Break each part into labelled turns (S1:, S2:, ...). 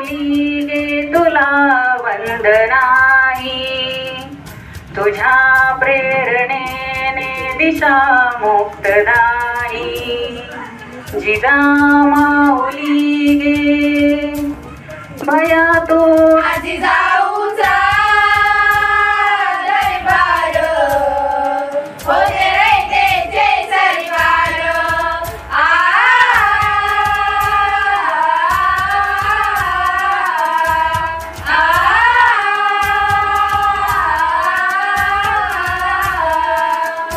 S1: माऊली गे तुला वंदनाही, तुझ्या प्रेरणेने दिशा मुक्तदायी. जिजा माऊली गे भयातून
S2: जिजाऊचा दरबार होते रे तेचे सरकार.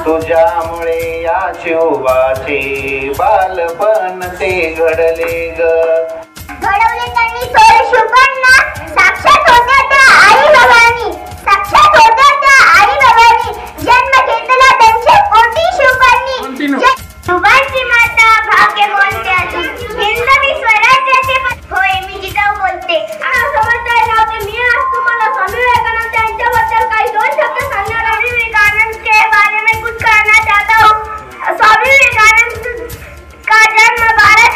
S3: तुझ्यामुळे या शिवबाचे बालपण ते घडले ग.
S4: घडवले त्यांनी सोय शुभांना, साक्षात होत्या त्या आई भवानी, साक्षात होत्या त्या आई भवानी. जन्म घेतला त्यांचे कोटी शुभांनी. शुभांची माता भाग्य कोणत्याची, हिंदवी स्वराज्याचे. होय, मी जिजाऊ बोलते. समजता नव्हते मी आज तुम्हाला स्वामी विवेकानंद यांच्याबद्दल काही दोन शब्द सांगणार. स्वामी विवेकानंद के बारे में कुछ कहना चाहता हूँ. स्वामी विवेकानंद का जन्म 12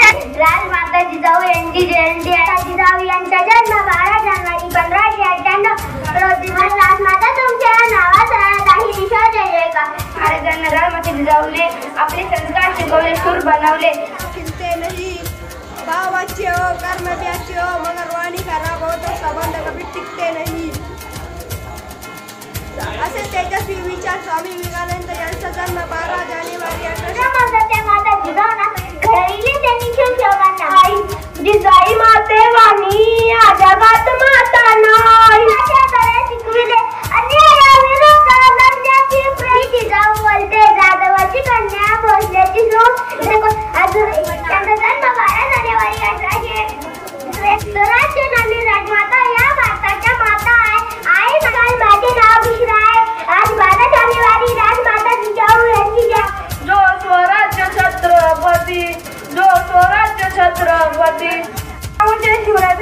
S4: राजमाता जिजाऊ यांची जयंती आहे. जिजाऊ यांचा जन्म 12 जानेवारी 1598 रोजी. राजमाता तुमच्या नावात काही दिशा जय जयकार. महाराजांना राजमाता जिजाऊने आपले संस्कार शिकवले, शूर बनवले.
S2: खिलते नहीं भाव अच्छे हो, कर्म भी अच्छे हो, मगर वाणी खराब हो तो संबंध कभी टिकते नहीं. असे तेजस्वी विचार स्वामी विवेकानंद यांचा जन्म 12 जानेवारी 1800.
S4: माता जिजाऊना घडविले त्यांनी शिवशोभांना. जिजाई माते वाणी या जगात माता नाही. शिकविले अन्यायाविरुद्ध लढण्याची प्रेरणा. जिजाऊ बोलते जाधवाची कन्या भोसल्याची सून. त्यांचा जन्म 12 जानेवारी 1800. स्वराज्य नामी राजमाता या भारताच्या माता आहे. आई माझे नाव मिश्रा आहे. आज 12 जानेवारी राजमाता जिजाऊ यांची
S2: जो स्वराज्य छत्रपती, जो स्वराज्य छत्रपती. जय शिवराय.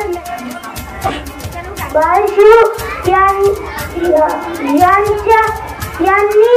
S4: बाळशिव यांनी